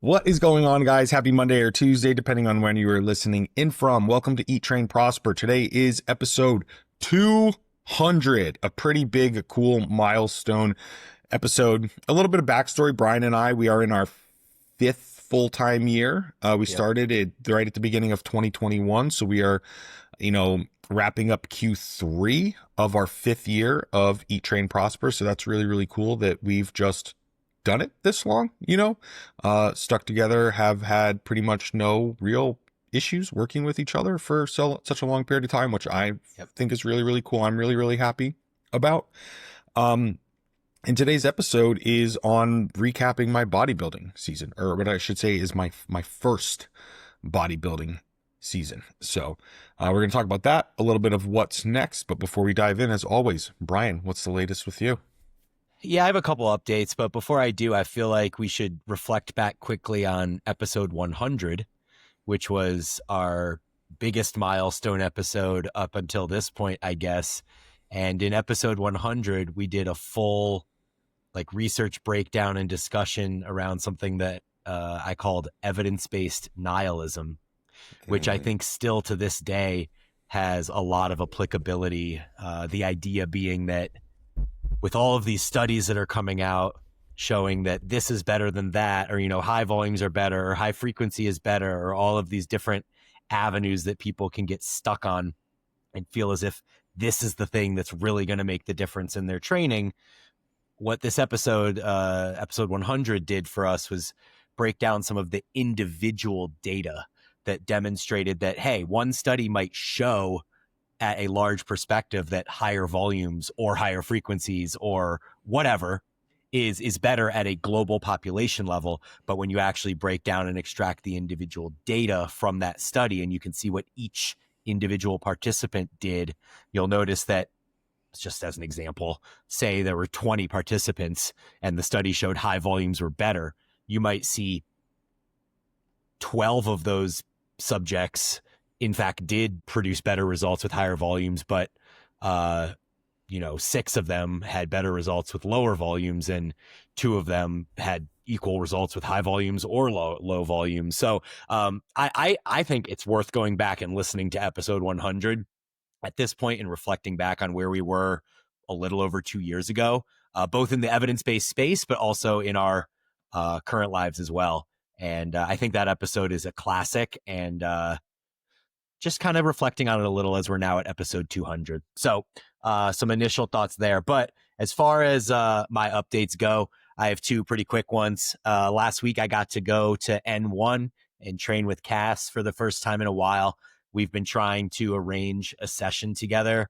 What is going on, guys? Happy Monday or Tuesday, depending on when you are listening in from. Welcome to Eat, Train, Prosper. Today is episode 200, a pretty big, cool milestone episode. A little bit of backstory. Bryan and I, we are in our fifth full-time year. We Yep. started it right at the beginning of 2021. So we are, wrapping up Q3 of our fifth year of Eat, Train, Prosper. So that's really, really cool that we've just done it this long, stuck together, have had pretty much no real issues working with each other for such a long period of time, which I Yep. think is really, really cool. I'm really, really happy about. And today's episode is on recapping my bodybuilding season, or what I should say is my first bodybuilding season. So we're going to talk about that, a little bit of what's next. But before we dive in, as always, Bryan, what's the latest with you? Yeah, I have a couple updates, but before I do, I feel like we should reflect back quickly on episode 100, which was our biggest milestone episode up until this point, I guess. And in episode 100, we did a full research breakdown and discussion around something that I called evidence-based nihilism, which I think still to this day has a lot of applicability. The idea being that with all of these studies that are coming out showing that this is better than that, or, high volumes are better, or high frequency is better, or all of these different avenues that people can get stuck on and feel as if this is the thing that's really going to make the difference in their training. What this episode 100 did for us was break down some of the individual data that demonstrated that, hey, one study might show at a large perspective that higher volumes or higher frequencies or whatever is better at a global population level. But when you actually break down and extract the individual data from that study and you can see what each individual participant did, you'll notice that, just as an example, say there were 20 participants and the study showed high volumes were better, you might see 12 of those subjects in fact did produce better results with higher volumes, but 6 of them had better results with lower volumes and 2 of them had equal results with high volumes or low volumes. So I think it's worth going back and listening to episode 100 at this point and reflecting back on where we were a little over 2 years ago, both in the evidence-based space, but also in our current lives as well. And I think that episode is a classic, and just kind of reflecting on it a little as we're now at episode 200. So some initial thoughts there. But as far as my updates go, I have 2 pretty quick ones. Last week, I got to go to N1 and train with Cass for the first time in a while. We've been trying to arrange a session together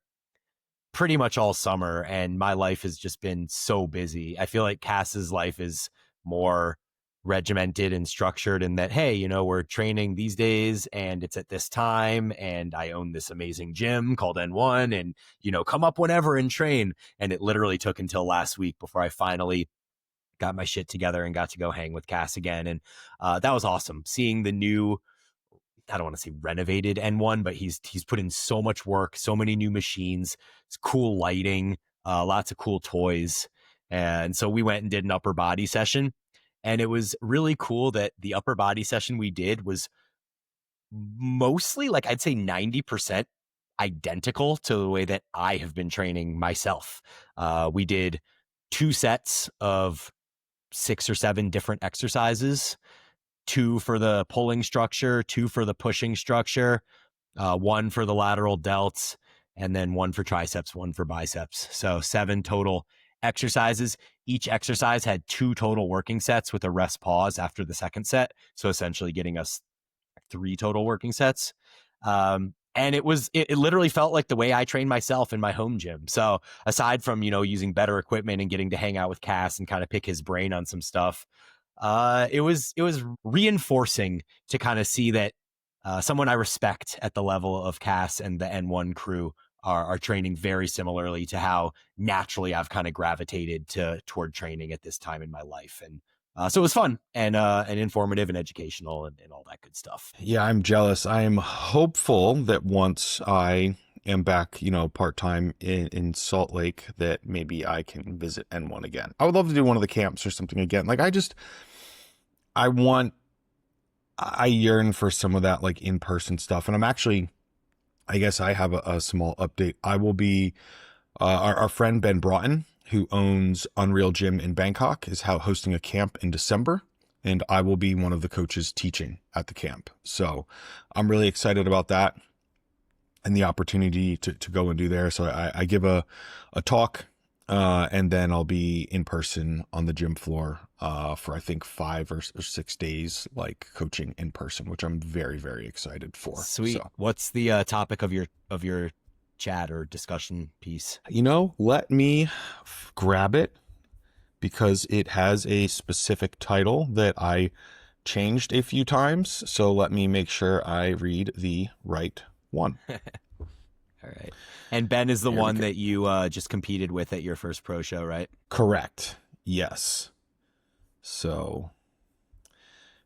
pretty much all summer, and my life has just been so busy. I feel like Cass's life is more regimented and structured in that, hey, we're training these days and it's at this time and I own this amazing gym called N1 and, come up whenever and train. And it literally took until last week before I finally got my shit together and got to go hang with Cass again. And that was awesome. Seeing the new, I don't want to say renovated N1, but he's put in so much work, so many new machines, it's cool lighting, lots of cool toys. And so we went and did an upper body session. And it was really cool that the upper body session we did was mostly, I'd say 90% identical to the way that I have been training myself. We did 2 sets of 6 or 7 different exercises, 2 for the pulling structure, 2 for the pushing structure, 1 for the lateral delts, and then 1 for triceps, 1 for biceps. So 7 total exercises. Each exercise had 2 total working sets with a rest pause after the second set. So essentially getting us 3 total working sets. And it literally felt like the way I train myself in my home gym. So aside from, using better equipment and getting to hang out with Cass and kind of pick his brain on some stuff, it was reinforcing to kind of see that someone I respect at the level of Cass and the N1 crew are training very similarly to how naturally I've kind of gravitated toward training at this time in my life. And so it was fun and informative and educational and all that good stuff. Yeah, I'm jealous. I am hopeful that once I am back, part-time in Salt Lake, that maybe I can visit N1 again. I would love to do one of the camps or something again. I want I yearn for some of that like in-person stuff. And I'm actually, I guess I have a small update. I will be, our friend Ben Broughton, who owns Unreal Gym in Bangkok, is hosting a camp in December. And I will be one of the coaches teaching at the camp. So I'm really excited about that and the opportunity to go and do there. So I give a talk, and then I'll be in person on the gym floor for I think 5 or 6 days, like coaching in person, which I'm very, very excited for. Sweet. So, What's the topic of your chat or discussion piece? let me grab it because it has a specific title that I changed a few times. So let me make sure I read the right one. All right. And Ben is the one that you just competed with at your first pro show, right? Correct. Yes. So,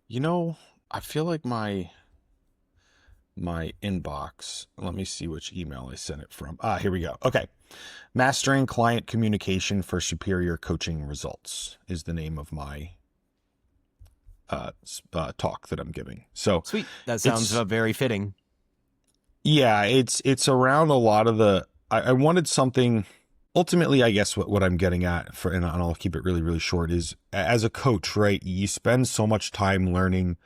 I feel like my inbox, let me see which email I sent it from. Here we go. Okay. Mastering Client Communication for Superior Coaching Results is the name of my talk that I'm giving. So sweet. That sounds very fitting. Yeah, it's around a lot of the. I wanted something. Ultimately, I guess what I'm getting at and I'll keep it really, really short, is as a coach, right? You spend so much time learning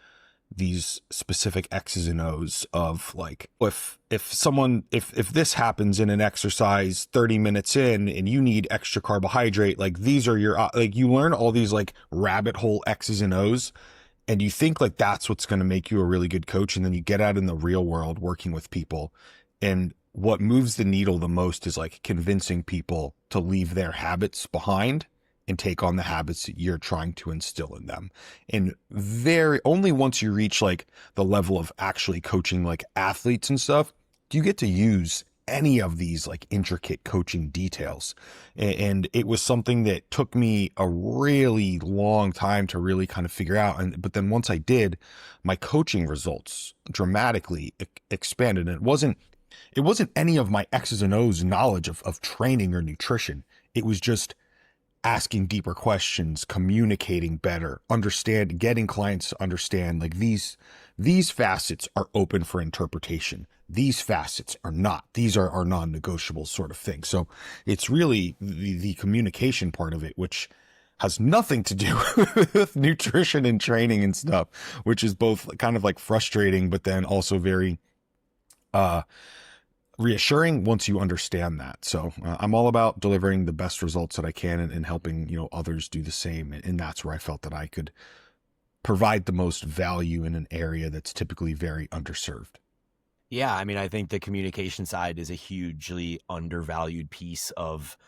these specific X's and O's of like, if this happens in an exercise 30 minutes in and you need extra carbohydrate, like these are your, like you learn all these like rabbit hole X's and O's, and you think like that's what's going to make you a really good coach. And then you get out in the real world working with people, and what moves the needle the most is like convincing people to leave their habits behind and take on the habits that you're trying to instill in them. And only once you reach like the level of actually coaching like athletes and stuff, do you get to use any of these like intricate coaching details. And it was something that took me a really long time to really kind of figure out. But then once I did, my coaching results dramatically expanded. And it wasn't any of my X's and O's knowledge of training or nutrition. It was just asking deeper questions, communicating better, getting clients to understand like these facets are open for interpretation. These facets are not. These are non-negotiable sort of thing. So it's really the communication part of it, which has nothing to do with nutrition and training and stuff, which is both kind of like frustrating, but then also very reassuring once you understand that. So I'm all about delivering the best results that I can and helping, others do the same. And that's where I felt that I could provide the most value in an area that's typically very underserved. Yeah. I mean, I think the communication side is a hugely undervalued piece of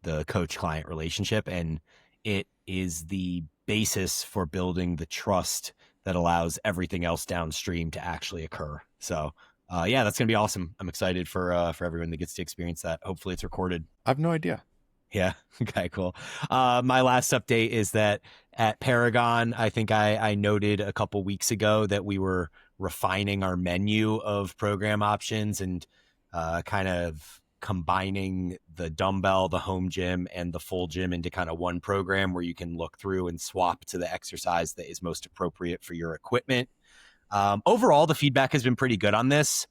the coach-client relationship. And it is the basis for building the trust that allows everything else downstream to actually occur. So yeah, that's going to be awesome. I'm excited for everyone that gets to experience that. Hopefully it's recorded. I have no idea. Yeah. Okay, cool. My last update is that at Paragon, I think I noted a couple weeks ago that we were refining our menu of program options and kind of combining the dumbbell, the home gym, and the full gym into kind of one program where you can look through and swap to the exercise that is most appropriate for your equipment. Overall, the feedback has been pretty good on this.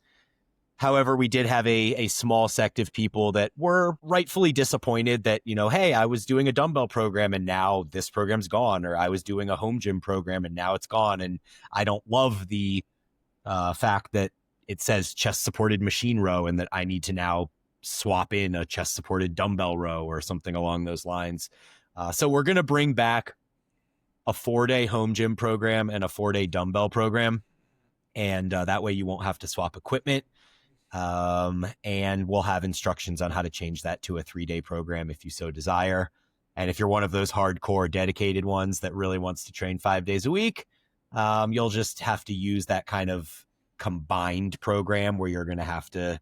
However, we did have a small sect of people that were rightfully disappointed that, hey, I was doing a dumbbell program and now this program's gone, or I was doing a home gym program and now it's gone. And I don't love the fact that it says chest supported machine row and that I need to now swap in a chest supported dumbbell row or something along those lines. So we're going to bring back a 4-day home gym program and a 4-day dumbbell program. And that way you won't have to swap equipment. And we'll have instructions on how to change that to a 3-day program if you so desire. And if you're one of those hardcore dedicated ones that really wants to train 5 days a week, you'll just have to use that kind of combined program where you're going to have to,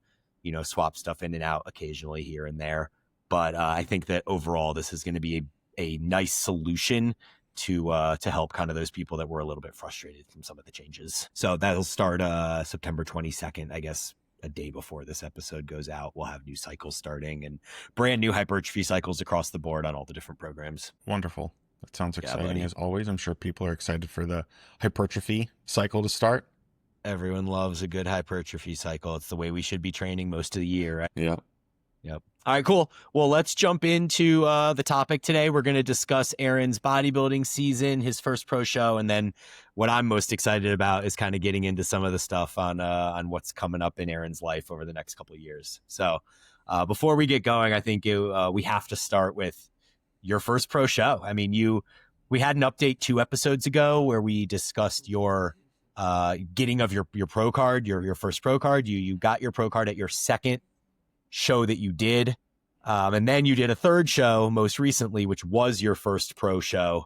swap stuff in and out occasionally here and there. But I think that overall, this is going to be a nice solution to help kind of those people that were a little bit frustrated from some of the changes. So that'll start September 22nd, I guess. A day before this episode goes out, we'll have new cycles starting and brand new hypertrophy cycles across the board on all the different programs. Wonderful. That sounds Yeah, exciting buddy. as always. I'm sure people are excited for the hypertrophy cycle to start. Everyone loves a good hypertrophy cycle. It's the way we should be training most of the year, right? Yeah. Yep. All right, cool. Well, let's jump into the topic today. We're going to discuss Aaron's bodybuilding season, his first pro show, and then what I'm most excited about is kind of getting into some of the stuff on what's coming up in Aaron's life over the next couple of years. So, before we get going, I think we have to start with your first pro show. I mean, we had an update 2 episodes ago where we discussed your getting of your pro card, your first pro card. You got your pro card at your second show that you did. And then you did a third show most recently, which was your first pro show.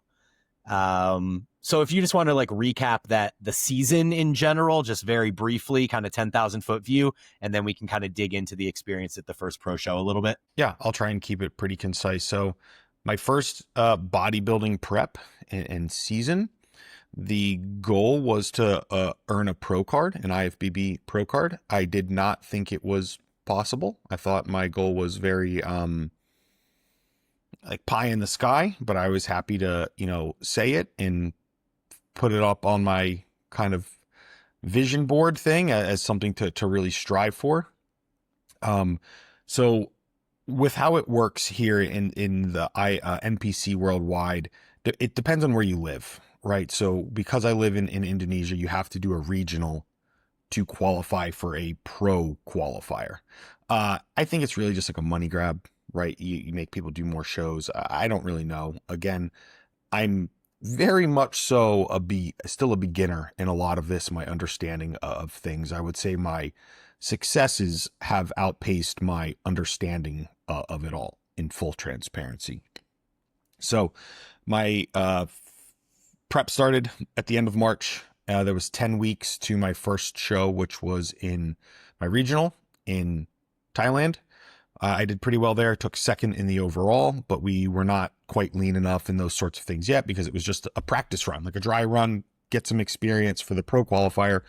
So if you just want to like recap that the season in general, just very briefly, kind of 10,000 foot view, and then we can kind of dig into the experience at the first pro show a little bit. Yeah, I'll try and keep it pretty concise. So my first bodybuilding prep and season, the goal was to earn a pro card, an IFBB pro card. I did not think it was possible. I thought my goal was very like pie in the sky, but I was happy to, say it and put it up on my kind of vision board thing as something to really strive for. So with how it works here in the NPC worldwide, it depends on where you live, right? So because I live in Indonesia, you have to do a regional to qualify for a pro qualifier. I think it's really just like a money grab, right? You make people do more shows. I don't really know. Again, I'm very much so still a beginner in a lot of this, my understanding of things. I would say my successes have outpaced my understanding of it all in full transparency. So my prep started at the end of March. There was 10 weeks to my first show, which was in my regional in Thailand. I did pretty well there, took second in the overall, but we were not quite lean enough in those sorts of things yet because it was just a practice run, like a dry run, get some experience for the pro qualifier.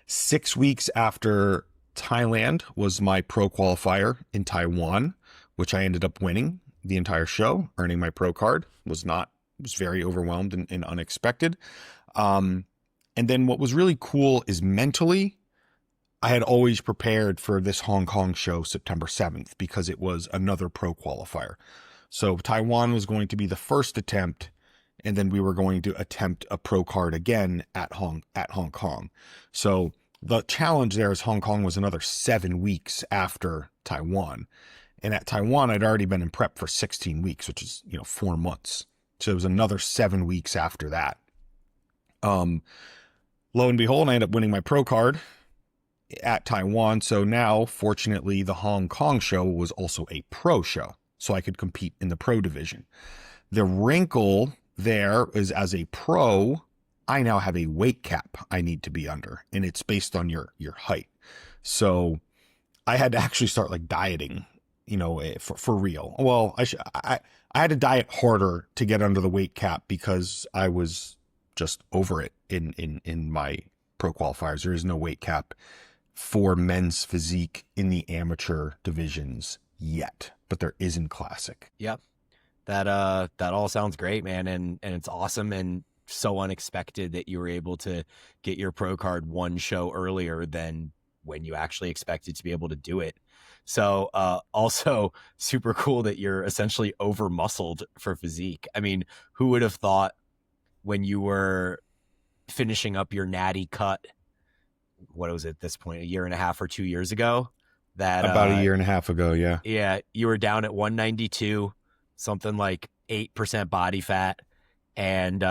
6 weeks after Thailand was my pro qualifier in Taiwan, which I ended up winning the entire show, earning my pro card. Was very overwhelmed and unexpected. And then what was really cool is mentally, I had always prepared for this Hong Kong show September 7th because it was another pro qualifier. So Taiwan was going to be the first attempt, and then we were going to attempt a pro card again at Hong Kong. So the challenge there is Hong Kong was another 7 weeks after Taiwan. And at Taiwan, I'd already been in prep for 16 weeks, which is, 4 months. So it was another 7 weeks after that. Lo and behold, I ended up winning my pro card at Taiwan. So now, fortunately, the Hong Kong show was also a pro show, so I could compete in the pro division. The wrinkle there is, as a pro, I now have a weight cap I need to be under, and it's based on your height. So I had to actually start like dieting, for real. Well, I had to diet harder to get under the weight cap because I was just over it in my pro qualifiers. There is no weight cap for men's physique in the amateur divisions yet, but there is in classic. Yep. That all sounds great, man. And it's awesome and so unexpected that you were able to get your pro card one show earlier than when you actually expected to be able to do it. So, also super cool that you're essentially over muscled for physique. I mean, who would have thought when you were finishing up your natty cut, what was it at this point, 1.5 or 2 years ago, that about a year and a half ago. Yeah. Yeah. You were down at 192, something like 8% body fat. And,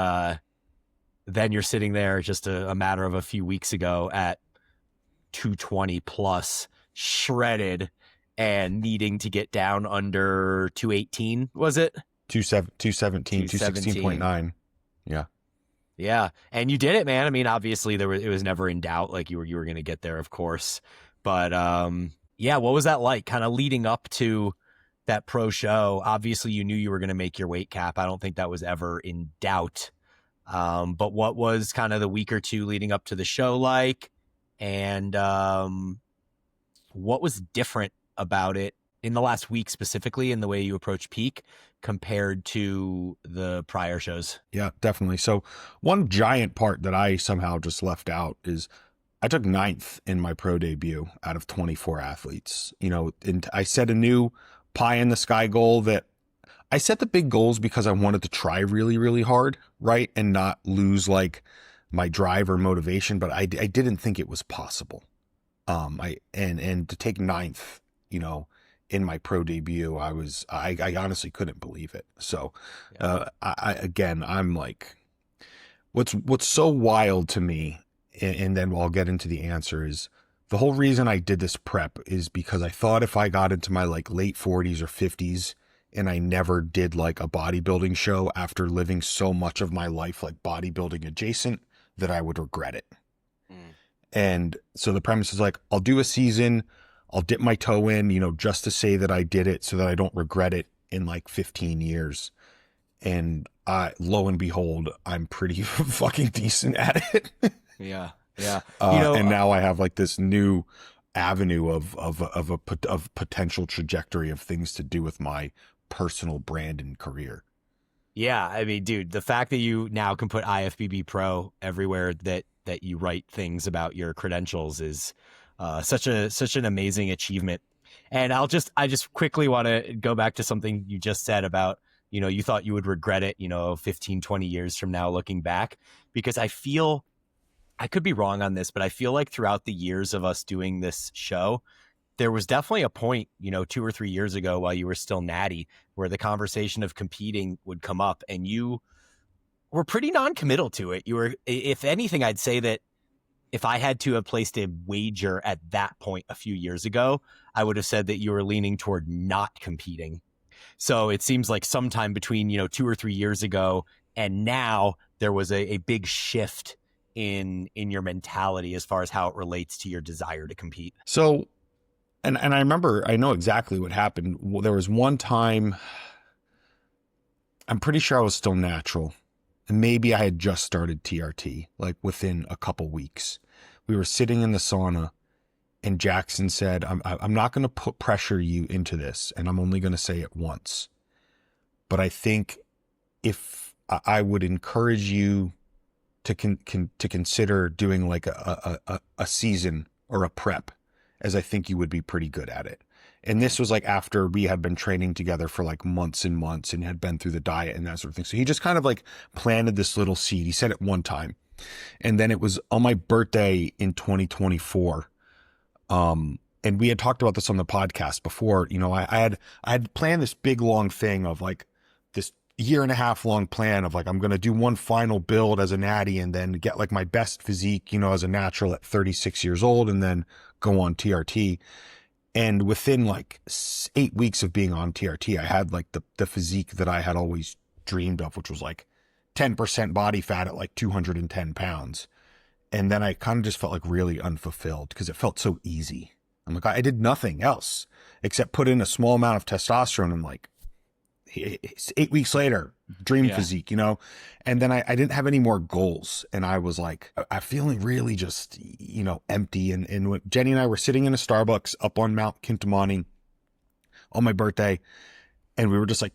then you're sitting there just a matter of a few weeks ago at 220 plus, shredded and needing to get down under 218. Was it 217, 216.9. Yeah. Yeah. And you did it, man. I mean, obviously it was never in doubt. Like you were going to get there, of course. But, yeah, what was that like kind of leading up to that pro show? Obviously you knew you were going to make your weight cap. I don't think that was ever in doubt. But what was kind of the week or two leading up to the show like? And, what was different about it in the last week specifically in the way you approach peak compared to the prior shows? Yeah, definitely. So one giant part that I somehow just left out is I took ninth in my pro debut out of 24 athletes. And I set a new pie in the sky goal that I set the big goals because I wanted to try really, really hard, right? And not lose like my drive or motivation, but I didn't think it was possible. And to take ninth, in my pro debut, I honestly couldn't believe it. So, I'm like, what's so wild to me, and then I'll get into the answer, is the whole reason I did this prep is because I thought if I got into my like late 40s or 50s and I never did like a bodybuilding show after living so much of my life like bodybuilding adjacent, that I would regret it. And so the premise is like, I'll do a season, I'll dip my toe in, just to say that I did it so that I don't regret it in like 15 years. And lo and behold, I'm pretty fucking decent at it. Yeah. Yeah. And now I have like this new avenue of potential trajectory of things to do with my personal brand and career. Yeah. I mean, dude, the fact that you now can put IFBB Pro everywhere that you write things about your credentials is such an amazing achievement. And I just quickly want to go back to something you just said about, you thought you would regret it, 15, 20 years from now looking back, because I could be wrong on this, but I feel like throughout the years of us doing this show, there was definitely a point, 2 or 3 years ago while you were still natty, where the conversation of competing would come up and you were pretty non-committal to it. You were, if anything, I'd say that if I had to have placed a wager at that point a few years ago, I would have said that you were leaning toward not competing. So it seems like sometime between, 2 or 3 years ago and now, there was a big shift in your mentality as far as how it relates to your desire to compete. So, and I remember, I know exactly what happened. There was one time, I'm pretty sure I was still natural. And maybe I had just started TRT, like within a couple weeks. We were sitting in the sauna and Jackson said, I'm not going to put pressure you into this, and I'm only going to say it once. But I think if I would encourage you to consider doing like a season or a prep, as I think you would be pretty good at it. And this was like after we had been training together for like months and months and had been through the diet and that sort of thing. So he just kind of like planted this little seed. He said it one time. And then it was on my birthday in 2024. And we had talked about this on the podcast before. I had planned this big long thing of like this 1.5 year long plan of like, I'm going to do one final build as a natty and then get like my best physique, as a natural at 36 years old and then go on TRT. And within like 8 weeks of being on TRT, I had like the physique that I had always dreamed of, which was like 10% body fat at like 210 pounds. And then I kind of just felt like really unfulfilled because it felt so easy. I'm like, I did nothing else except put in a small amount of testosterone and like 8 weeks later, dream physique, and then I didn't have any more goals. And I was like, I'm feeling really just, empty. And when Jenny and I were sitting in a Starbucks up on Mount Kintamani on my birthday, and we were just like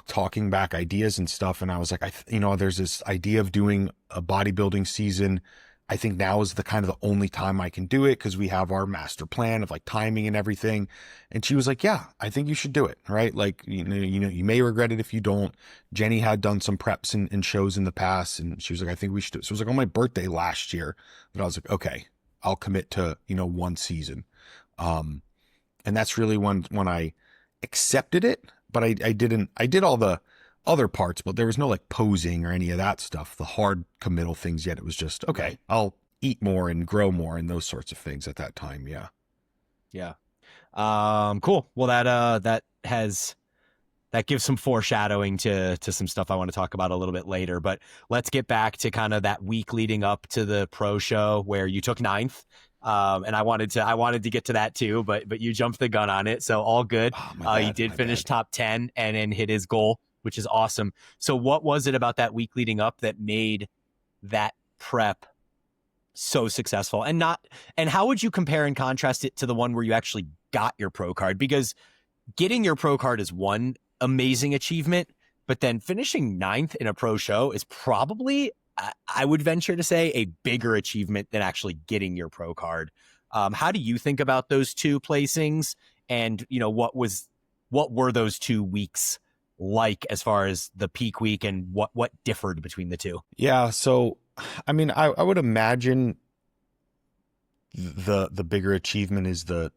talking back ideas and stuff. And I was like, there's this idea of doing a bodybuilding season. I think now is the kind of the only time I can do it because we have our master plan of like timing and everything. And she was like, yeah, I think you should do it. Right. Like, you may regret it if you don't. Jenny had done some preps and shows in the past. And she was like, I think we should do it. So it was like on my birthday last year that I was like, okay, I'll commit to, one season. And that's really when I accepted it, but I did all the other parts, but there was no like posing or any of that stuff, the hard committal things yet. It was just, okay, I'll eat more and grow more and those sorts of things at that time. Yeah. Yeah. Cool. Well, that gives some foreshadowing to some stuff I want to talk about a little bit later, but let's get back to kind of that week leading up to the pro show where you took ninth. And I wanted to get to that too, but you jumped the gun on it. So all good. He did finish top 10 and then hit his goal, which is awesome. So what was it about that week leading up that made that prep so successful? And how would you compare and contrast it to the one where you actually got your pro card? Because getting your pro card is one amazing achievement, but then finishing ninth in a pro show is probably, I would venture to say, a bigger achievement than actually getting your pro card. How do you think about those two placings? And, you know, what were those 2 weeks like as far as the peak week, and what differed between the two? Yeah. So, I mean, I would imagine the bigger achievement is the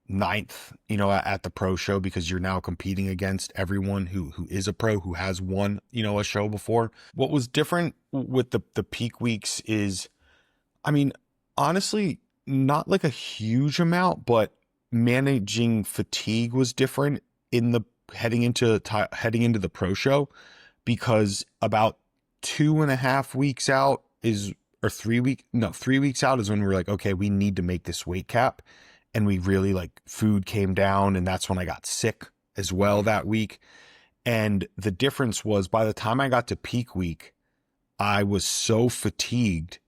ninth, you know, at the pro show, because you're now competing against everyone who is a pro, who has won, you know, a show before. What was different with the peak weeks is, I mean, honestly, not like a huge amount, but managing fatigue was different in the heading into the pro show, because about 2.5 weeks out is, or 3 weeks out is when we're like, okay, we need to make this weight cap. And we really, like, food came down, and that's when I got sick as well that week. And the difference was, by the time I got to peak week, I was so fatigued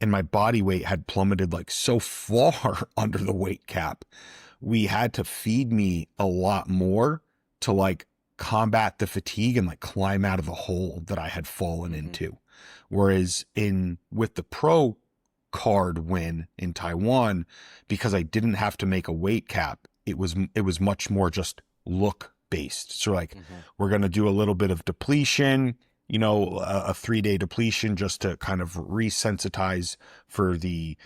and my body weight had plummeted like so far under the weight cap. We had to feed me a lot more to like combat the fatigue and like climb out of the hole that I had fallen into. Whereas with the pro card win in Taiwan, because I didn't have to make a weight cap, it was much more just look based. So like, we're going to do a little bit of depletion, you know, a 3-day depletion, just to kind of resensitize for the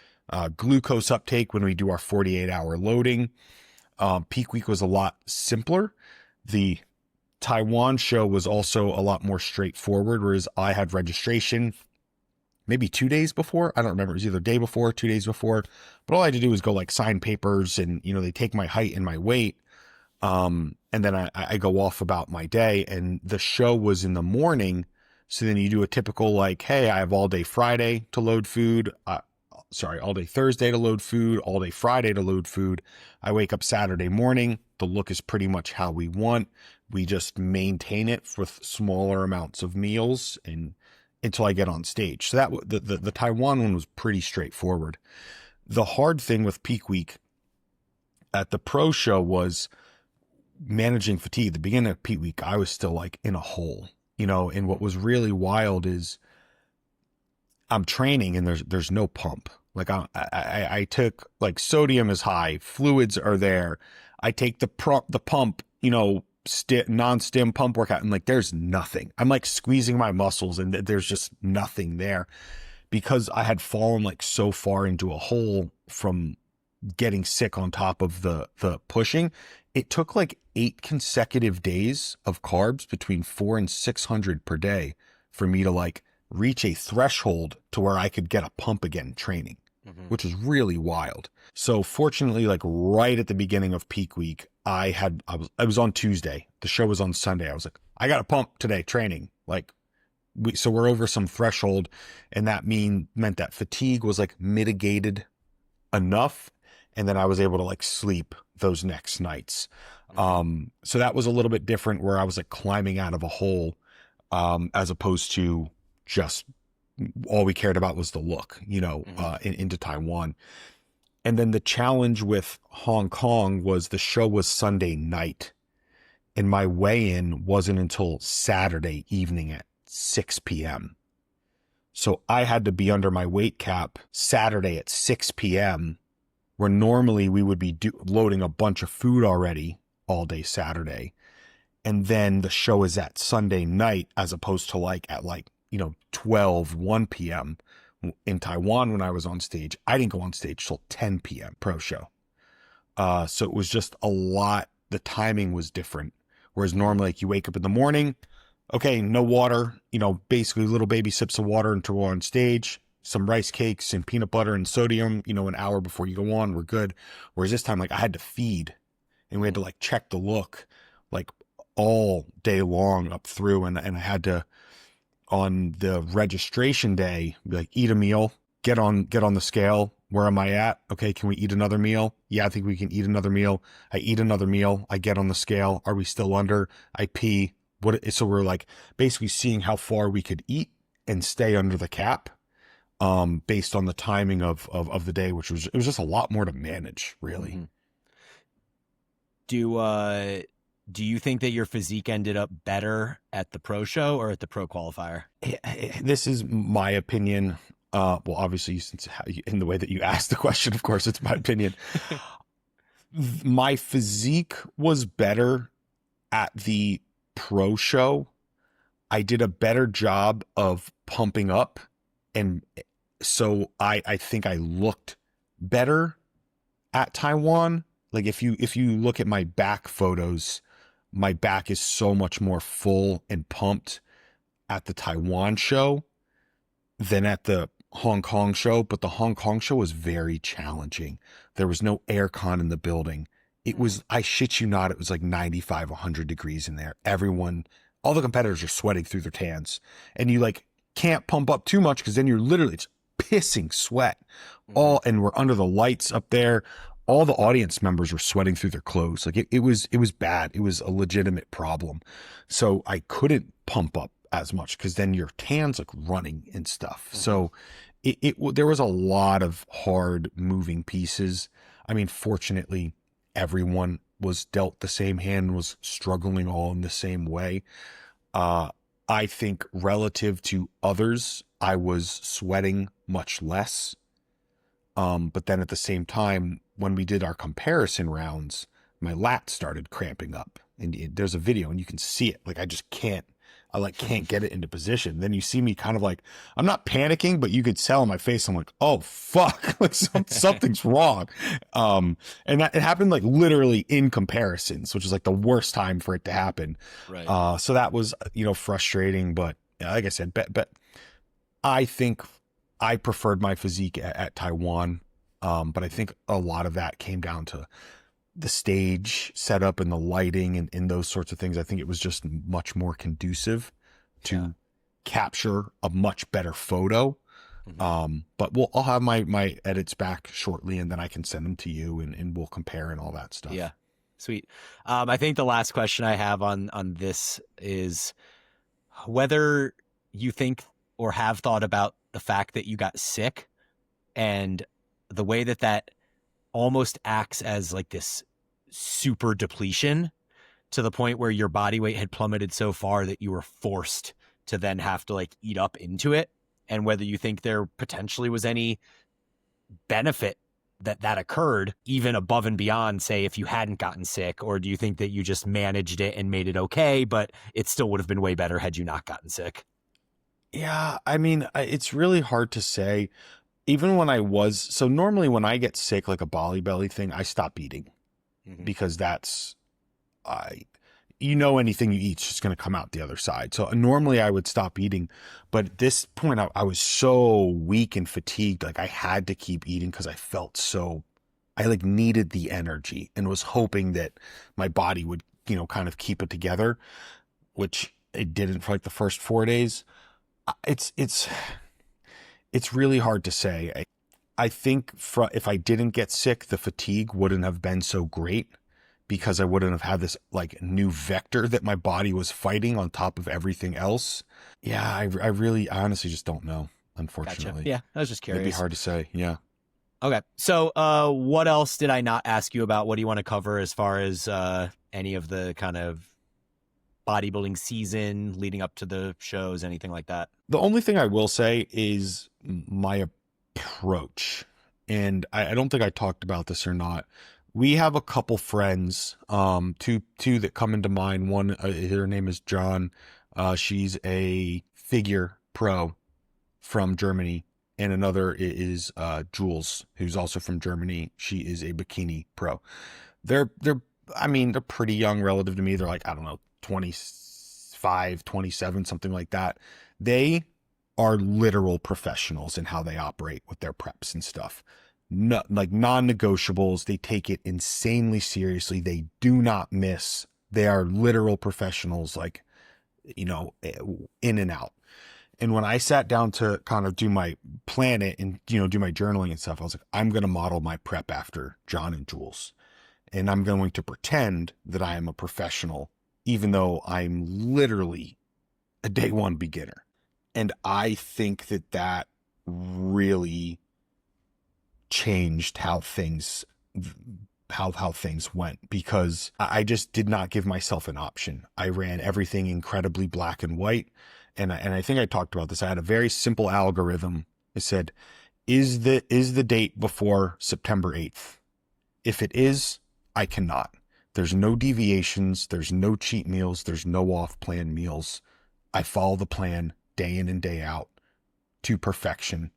glucose uptake when we do our 48-hour loading. Peak week was a lot simpler. The Taiwan show was also a lot more straightforward, whereas I had registration maybe 2 days before. I don't remember. It was either day before, 2 days before. But all I had to do was go like sign papers, and, you know, they take my height and my weight. And then I go off about my day, and the show was in the morning. So then you do a typical like, hey, I have all day Friday to load food. All day Thursday to load food, all day Friday to load food. I wake up Saturday morning. The look is pretty much how we want. We just maintain it with smaller amounts of meals and until I get on stage. So that the Taiwan one was pretty straightforward. The hard thing with peak week at the pro show was managing fatigue. The beginning of peak week, I was still like in a hole, you know, and what was really wild is I'm training and there's no pump. Like I took, like, sodium is high, fluids are there. I take the pump, you know, non-stim pump workout, and like, there's nothing. I'm like squeezing my muscles and there's just nothing there, because I had fallen like so far into a hole from getting sick on top of the pushing. It took like 8 consecutive days of carbs between 400 and 600 per day for me to like reach a threshold to where I could get a pump again training, which is really wild. So fortunately, like right at the beginning of peak week, I was on Tuesday. The show was on Sunday. I was like, I got a pump today training. Like, so we're over some threshold, and that meant that fatigue was like mitigated enough. And then I was able to like sleep those next nights. So that was a little bit different, where I was like climbing out of a hole, as opposed to just all we cared about was the look, you know, into Taiwan. And then the challenge with Hong Kong was the show was Sunday night, and my weigh-in wasn't until Saturday evening at 6 p.m. So I had to be under my weight cap Saturday at 6 p.m., where normally we would be loading a bunch of food already all day Saturday. And then the show is at Sunday night, as opposed to like at like, you know, 1 p.m. in Taiwan. When I was on stage, I didn't go on stage till 10 p.m. pro show. So it was just a lot. The timing was different. Whereas normally, like, you wake up in the morning, okay, no water, you know, basically little baby sips of water until we're on stage, some rice cakes and peanut butter and sodium, you know, an hour before you go on, we're good. Whereas this time, like, I had to feed, and we had to like check the look like all day long up through. And I had to, on the registration day, be like, eat a meal, get on the scale. Where am I at? Okay, can we eat another meal? Yeah, I think we can eat another meal. I eat another meal. I get on the scale. Are we still under? I pee. So we're like basically seeing how far we could eat and stay under the cap, based on the timing of the day, it was just a lot more to manage, really. Do you think that your physique ended up better at the pro show or at the pro qualifier? This is my opinion. Well, obviously, since in the way that you asked the question, of course, it's my opinion. My physique was better at the pro show. I did a better job of pumping up, and so I think I looked better at Taiwan. Like if you look at my back photos, my back is so much more full and pumped at the Taiwan show than at the Hong Kong show, but the Hong Kong show was very challenging. There was no aircon in the building. It was, I shit you not, it was like 95, 100 degrees in there. Everyone, all the competitors are sweating through their tans, and you like can't pump up too much because then you're literally just pissing sweat. And we're under the lights up there. All the audience members were sweating through their clothes. Like it was bad. It was a legitimate problem. So I couldn't pump up as much because then your tan's like running and stuff. So there was a lot of hard moving pieces. I mean, fortunately, everyone was dealt the same hand, was struggling all in the same way. I think relative to others, I was sweating much less. But then at the same time, when we did our comparison rounds, my lats started cramping up, and there's a video and you can see it. Like I can't get it into position. Then you see me kind of like, I'm not panicking, but you could tell in my face, I'm like, oh fuck, like something's wrong. And that it happened like literally in comparisons, which is like the worst time for it to happen. Right. So that was, frustrating, but like I said, but I think I preferred my physique at Taiwan. But I think a lot of that came down to the stage setup and the lighting and those sorts of things. I think it was just much more conducive to capture a much better photo. But I'll have my edits back shortly, and then I can send them to you and we'll compare and all that stuff. Yeah. Sweet. I think the last question I have on this is whether you think or have thought about the fact that you got sick and the way that almost acts as like this super depletion to the point where your body weight had plummeted so far that you were forced to then have to like eat up into it, and whether you think there potentially was any benefit that occurred even above and beyond, say, if you hadn't gotten sick, or do you think that you just managed it and made it okay, but it still would have been way better had you not gotten sick? Yeah, I mean, it's really hard to say. Even when so normally when I get sick, like a belly thing, I stop eating because that's, anything you eat's just going to come out the other side. So normally I would stop eating, but at this point I was so weak and fatigued. Like I had to keep eating because I like needed the energy and was hoping that my body would, kind of keep it together, which it didn't for like the first 4 days. It's really hard to say. I think if I didn't get sick, the fatigue wouldn't have been so great because I wouldn't have had this like new vector that my body was fighting on top of everything else. Yeah, I honestly just don't know, unfortunately. Gotcha. Yeah, I was just curious. It'd be hard to say. Yeah. Okay. So what else did I not ask you about? What do you want to cover as far as any of the kind of bodybuilding season leading up to the shows, anything like that? The only thing I will say is my approach. And I don't think I talked about this or not. We have a couple friends, two that come into mind. One, her name is John. She's a figure pro from Germany. And another is Jules, who's also from Germany. She is a bikini pro. They're pretty young relative to me. They're like, I don't know, 25, 27, something like that. They are literal professionals in how they operate with their preps and stuff. No, like non-negotiables. They take it insanely seriously. They do not miss. They are literal professionals, like, in and out. And when I sat down to kind of do my plan it and, do my journaling and stuff, I was like, I'm going to model my prep after John and Jules. And I'm going to pretend that I am a professional, even though I'm literally a day one beginner. And I think that really changed how how things went, because I just did not give myself an option. I ran everything incredibly black and white. And I think I talked about this. I had a very simple algorithm. It said, is the date before September 8th? If it is, I cannot. There's no deviations. There's no cheat meals. There's no off-plan meals. I follow the plan day in and day out to perfection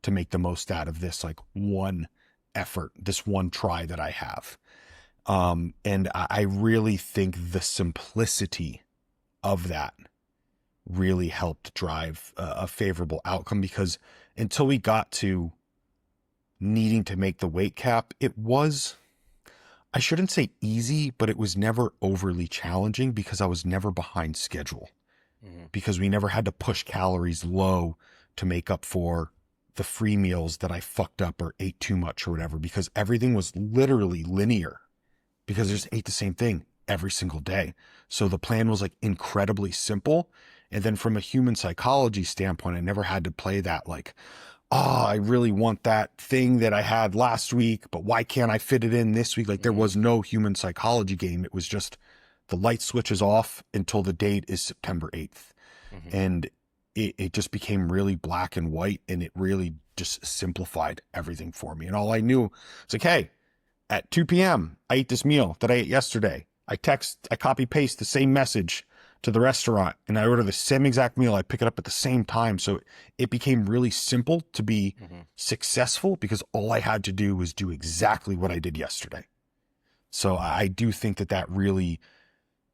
to make the most out of this like one effort, this one try that I have. And I really think the simplicity of that really helped drive a favorable outcome, because until we got to needing to make the weight cap, it was, I shouldn't say easy, but it was never overly challenging because I was never behind schedule, because we never had to push calories low to make up for the free meals that I fucked up or ate too much or whatever, because everything was literally linear, because I just ate the same thing every single day. So the plan was like incredibly simple. And then from a human psychology standpoint, I never had to play that like, oh, I really want that thing that I had last week, but why can't I fit it in this week? Like there was no human psychology game. It was just the light switches off until the date is September 8th. And it just became really black and white, and it really just simplified everything for me. And all I knew was like, hey, at 2 p.m., I ate this meal that I ate yesterday. I copy paste the same message to the restaurant, and I order the same exact meal. I pick it up at the same time. So it became really simple to be successful, because all I had to do was do exactly what I did yesterday. So I do think that really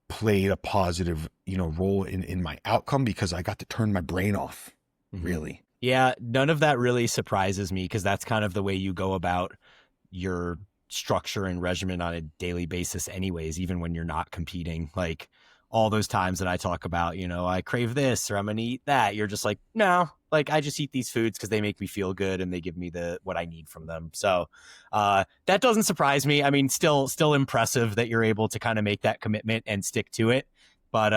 played a positive, role in my outcome, because I got to turn my brain off, really. Yeah, none of that really surprises me, because that's kind of the way you go about your structure and regimen on a daily basis anyways, even when you're not competing. Like all those times that I talk about, I crave this or I'm going to eat that. You're just like, no, like I just eat these foods because they make me feel good and they give me what I need from them. So that doesn't surprise me. I mean, still impressive that you're able to kind of make that commitment and stick to it. But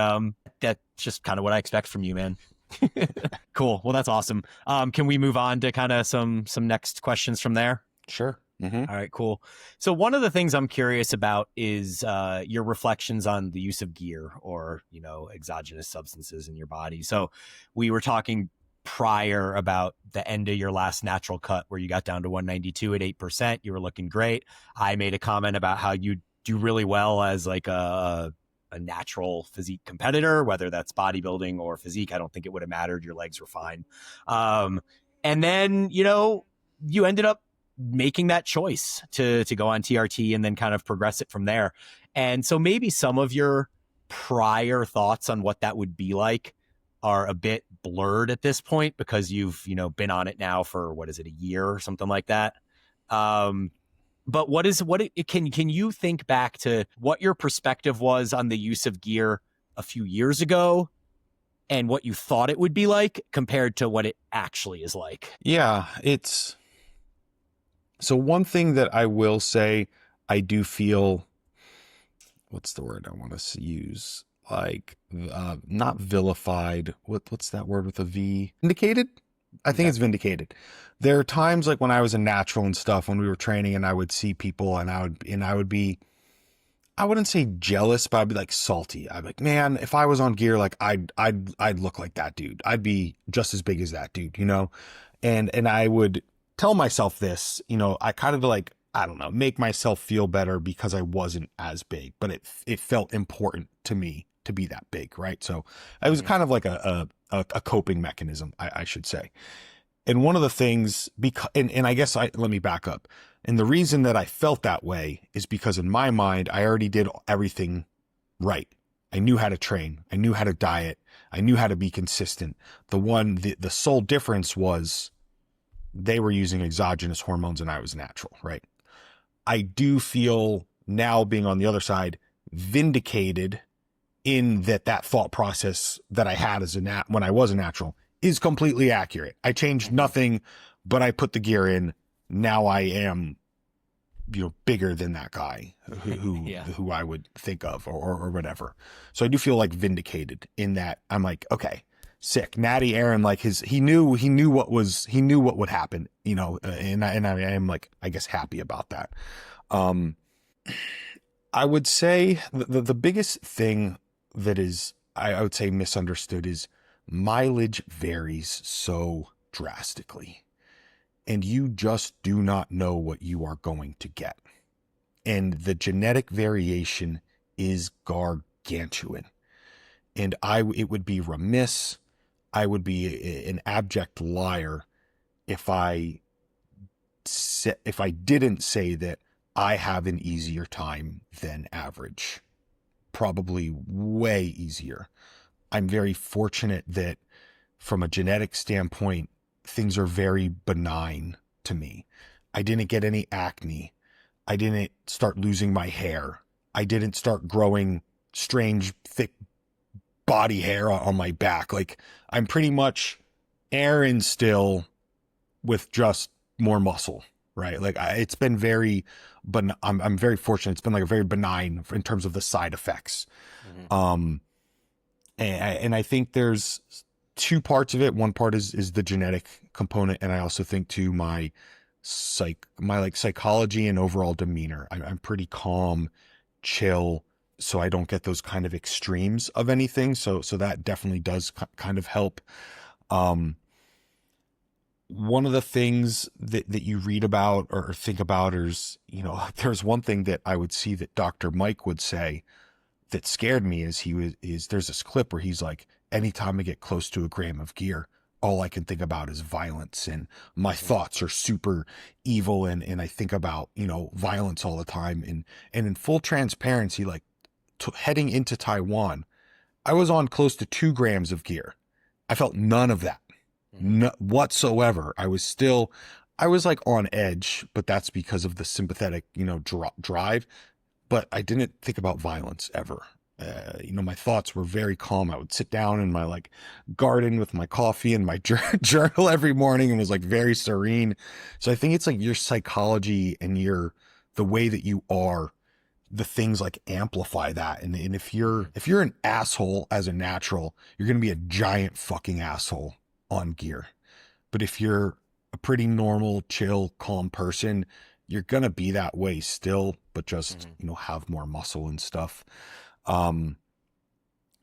that's just kind of what I expect from you, man. Cool. Well, that's awesome. Can we move on to kind of some next questions from there? Sure. All right, cool. So one of the things I'm curious about is your reflections on the use of gear or, exogenous substances in your body. So we were talking prior about the end of your last natural cut where you got down to 192 at 8%. You were looking great. I made a comment about how you do really well as like a natural physique competitor, whether that's bodybuilding or physique. I don't think it would have mattered. Your legs were fine. And then, you ended up making that choice to go on TRT and then kind of progress it from there. And so maybe some of your prior thoughts on what that would be like are a bit blurred at this point, because you've, been on it now for, what is it, a year or something like that. But can you think back to what your perspective was on the use of gear a few years ago and what you thought it would be like compared to what it actually is like? Yeah, so one thing that I will say, I do feel, what's the word I want to use? Like, not vilified. What's that word with a V? Vindicated? I think it's vindicated. There are times like when I was a natural and stuff, when we were training and I would see people and I would be, I wouldn't say jealous, but I'd be like salty. I'd be like, man, if I was on gear, like I'd look like that dude. I'd be just as big as that dude, and I would tell myself this, I kind of like, I don't know, make myself feel better because I wasn't as big, but it felt important to me to be that big. Right. So it was kind of like a coping mechanism, I should say. And one of the things, and I guess let me back up. And the reason that I felt that way is because in my mind, I already did everything right. I knew how to train. I knew how to diet. I knew how to be consistent. The sole difference was they were using exogenous hormones and I was natural, right? I do feel now, being on the other side, vindicated in that thought process that I had when I was a natural is completely accurate. I changed nothing, but I put the gear in. Now I am, bigger than that guy who I would think of or whatever. So I do feel like vindicated in that. I'm like, okay, sick. Natty Aaron, like he knew what would happen, and I am like, I guess, happy about that. I would say the biggest thing that is, I would say, misunderstood is mileage varies so drastically, and you just do not know what you are going to get. And the genetic variation is gargantuan. And it would be remiss, I would be an abject liar if I didn't say that I have an easier time than average. Probably way easier. I'm very fortunate that from a genetic standpoint, things are very benign to me. I didn't get any acne. I didn't start losing my hair. I didn't start growing strange, thick body hair on my back. Like, I'm pretty much Aaron still with just more muscle, right? Like, it's been very, but I'm very fortunate. It's been like a very benign in terms of the side effects. Mhm. And I think there's two parts of it. One part is the genetic component, and I also think too my psychology and overall demeanor. I'm pretty calm, chill, so I don't get those kind of extremes of anything. So that definitely does kind of help. One of the things that you read about or think about is, there's one thing that I would see that Dr. Mike would say that scared me is there's this clip where he's like, anytime I get close to a gram of gear, all I can think about is violence, and my thoughts are super evil, and I think about, violence all the time. And in full transparency, like heading into Taiwan, I was on close to 2 grams of gear. I felt none of that, no, whatsoever. I was like on edge, but that's because of the sympathetic, drive. But I didn't think about violence ever. My thoughts were very calm. I would sit down in my like garden with my coffee and my journal every morning, and was like very serene. So I think it's like your psychology and the way that you are, the things like amplify that. And if you're an asshole as a natural, you're going to be a giant fucking asshole on gear. But if you're a pretty normal, chill, calm person, you're going to be that way still, but just, have more muscle and stuff. But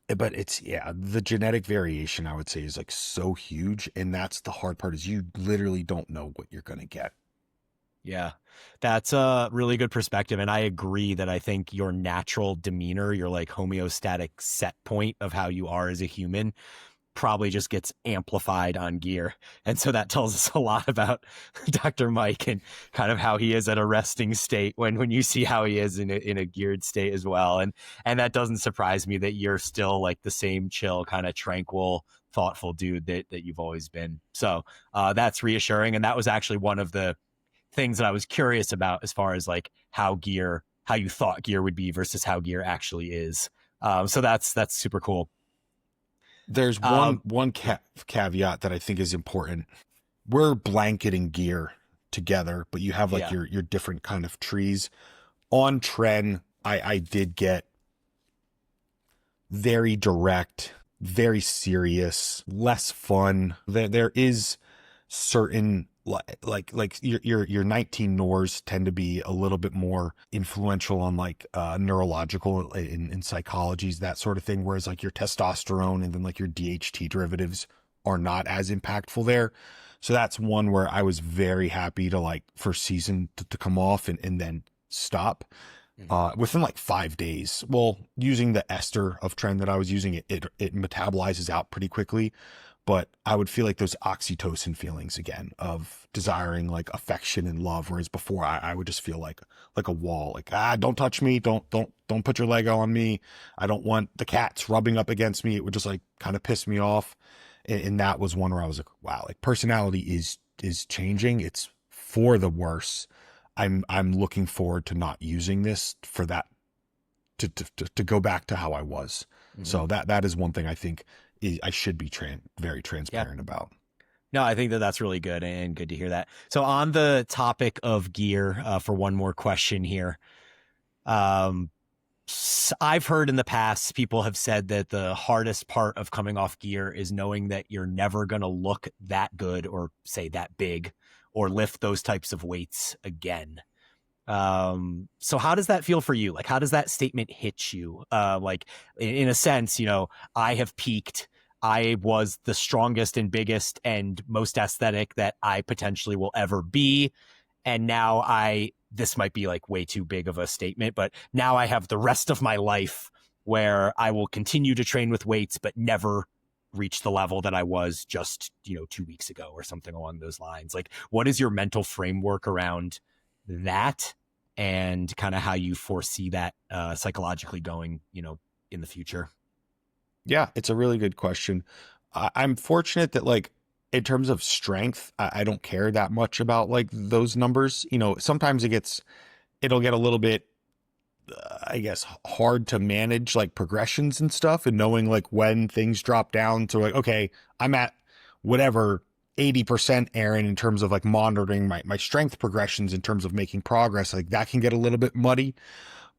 the genetic variation, I would say, is like so huge. And that's the hard part, is you literally don't know what you're going to get. Yeah, that's a really good perspective. And I agree that I think your natural demeanor, your like homeostatic set point of how you are as a human, probably just gets amplified on gear. And so that tells us a lot about Dr. Mike and kind of how he is at a resting state when you see how he is in a geared state as well. And that doesn't surprise me that you're still like the same chill, kind of tranquil, thoughtful dude that you've always been. So that's reassuring. And that was actually one of the things that I was curious about, as far as like how you thought gear would be versus how gear actually is. So that's super cool. There's one caveat that I think is important. We're blanketing gear together, but you have like your different kind of trees. On Tren, I did get very direct, very serious, less fun. There is certain like your 19 Nors tend to be a little bit more influential on like neurological in psychologies, that sort of thing, whereas like your testosterone and then like your DHT derivatives are not as impactful there. So that's one where I was very happy to like first season to come off and then stop within like 5 days. Well, using the ester of Tren that I was using, it metabolizes out pretty quickly. But I would feel like those oxytocin feelings again of desiring like affection and love. Whereas before I would just feel like a wall, like, don't touch me. Don't put your leg on me. I don't want the cats rubbing up against me. It would just like kind of piss me off. And that was one where I was like, wow, like personality is changing. It's for the worse. I'm looking forward to not using this for that, to go back to how I was. So that is one thing I think I should be very transparent about. No, I think that's really good and good to hear that. So on the topic of gear, for one more question here, I've heard in the past people have said that the hardest part of coming off gear is knowing that you're never going to look that good or say that big or lift those types of weights again. So how does that feel for you? Like, how does that statement hit you? Like in a sense, you know, I have peaked. I was the strongest and biggest and most aesthetic that I potentially will ever be. And now this might be like way too big of a statement, but now I have the rest of my life where I will continue to train with weights, but never reach the level that I was just, 2 weeks ago or something along those lines. Like, what is your mental framework around that and kind of how you foresee that psychologically going, in the future? Yeah, it's a really good question. I'm fortunate that like in terms of strength, I don't care that much about like those numbers. Sometimes it'll get a little bit, I guess, hard to manage like progressions and stuff, and knowing like when things drop down to like, okay, I'm at whatever 80% Aaron in terms of like monitoring my strength progressions in terms of making progress, like that can get a little bit muddy.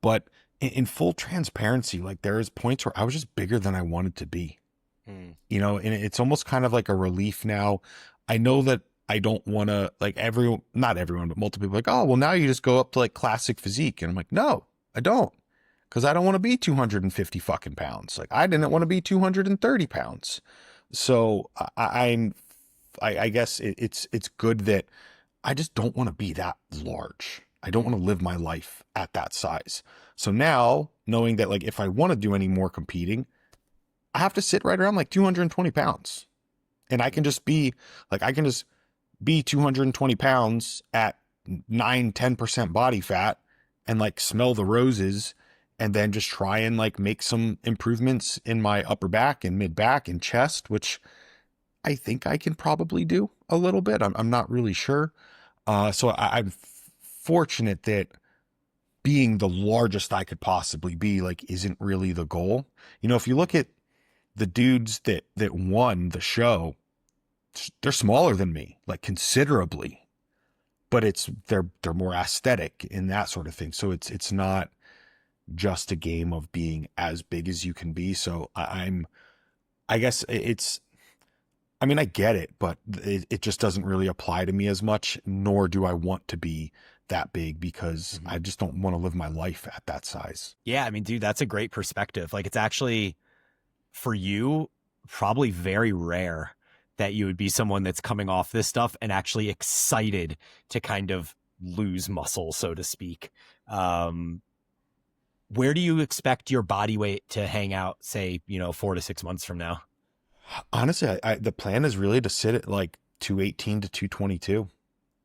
But in full transparency, like there's points where I was just bigger than I wanted to be, and it's almost kind of like a relief now. I know that I don't want to like not everyone, but multiple people like, oh, well now you just go up to like classic physique. And I'm like, no, I don't. Cause I don't want to be 250 fucking pounds. Like I didn't want to be 230 pounds. So I guess it's good that I just don't want to be that large. I don't want to live my life at that size. So now knowing that like if I want to do any more competing, I have to sit right around like 220 pounds. And I can just be 220 pounds at 9-10% body fat and like smell the roses, and then just try and like make some improvements in my upper back and mid back and chest, which I think I can probably do a little bit. I'm not really sure. So I'm fortunate that being the largest I could possibly be like isn't really the goal. If you look at the dudes that won the show, they're smaller than me, like considerably, but they're more aesthetic and that sort of thing. So it's not just a game of being as big as you can be. So I guess I mean, I get it, but it just doesn't really apply to me as much, nor do I want to be that big because I just don't want to live my life at that size. Yeah. I mean, dude, that's a great perspective. Like it's actually for you, probably very rare that you would be someone that's coming off this stuff and actually excited to kind of lose muscle, so to speak. Where do you expect your body weight to hang out, say, 4 to 6 months from now? Honestly, the plan is really to sit at like 218 to 222,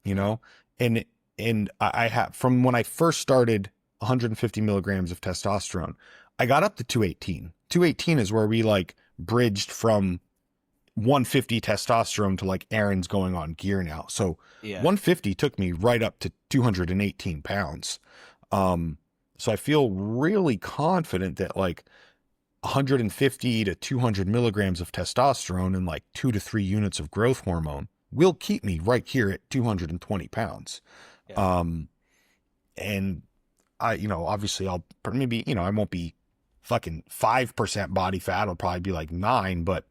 and I have, from when I first started 150 milligrams of testosterone, I got up to 218. 218 is where we like bridged from 150 testosterone to like Aaron's going on gear now. So 150 took me right up to 218 pounds. So I feel really confident that like 150 to 200 milligrams of testosterone and like 2 to 3 units of growth hormone will keep me right here at 220 pounds. Yeah. And obviously I'll maybe, I won't be fucking 5% body fat. I'll probably be like 9, but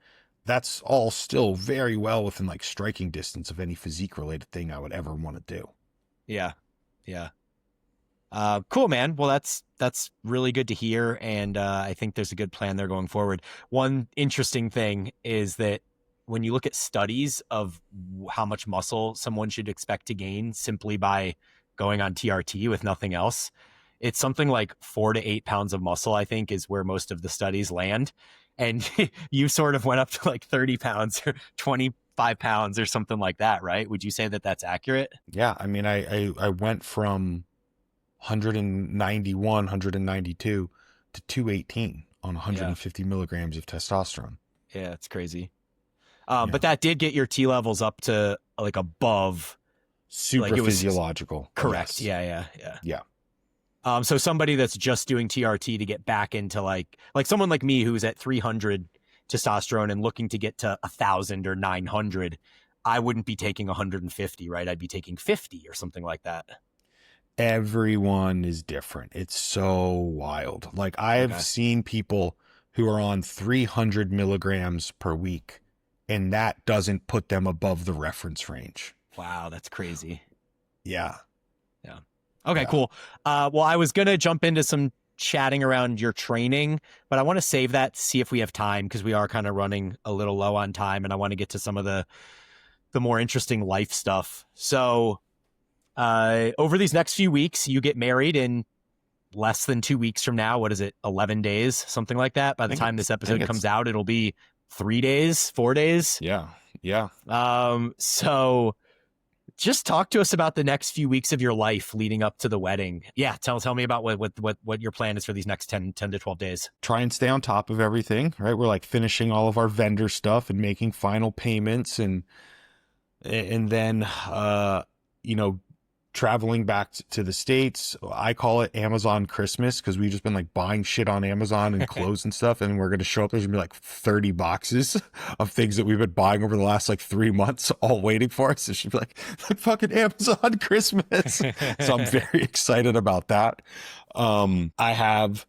that's all still very well within like striking distance of any physique related thing I would ever want to do. Yeah. Yeah. Cool, man. Well, that's really good to hear. And I think there's a good plan there going forward. One interesting thing is that when you look at studies of how much muscle someone should expect to gain simply by going on TRT with nothing else, it's something like 4 to 8 pounds of muscle, I think, is where most of the studies land. And you sort of went up to like 30 pounds or 25 pounds or something like that, right? Would you say that that's accurate? Yeah. I mean, I went from 191, 192 to 218 on 150 milligrams of testosterone. Yeah, it's crazy. But that did get your T levels up to like above super like physiological. Correct. Yes. Yeah. So somebody that's just doing TRT to get back into like someone like me who's at 300 testosterone and looking to get to 1,000 or 900, I wouldn't be taking 150, right? I'd be taking 50 or something like that. Everyone is different. It's so wild. Like I've seen people who are on 300 milligrams per week, and that doesn't put them above the reference range. Wow, that's crazy. Yeah. Yeah. Okay, Yeah. cool. Well, I was gonna jump into some chatting around your training, but I want to save that to see if we have time because we are kind of running a little low on time, and I want to get to some of the more interesting life stuff. So, over these next few weeks, you get married in less than 2 weeks from now. What is it? 11 days, something like that. By the time this I think episode it's comes out, it'll be 3 days, 4 days. yeah, yeah. So just talk to us about the next few weeks of your life leading up to the wedding. Yeah, tell me about what your plan is for these next 10 to 12 days. Try and stay on top of everything, right? We're like finishing all of our vendor stuff and making final payments, and then you know, traveling back to the States. I call it Amazon Christmas because we've just been like buying shit on Amazon and clothes and stuff. And we're going to show up. There's going to be like 30 boxes of things that we've been buying over the last like 3 months, all waiting for us. It should be like fucking Amazon Christmas. So I'm very excited about that. I have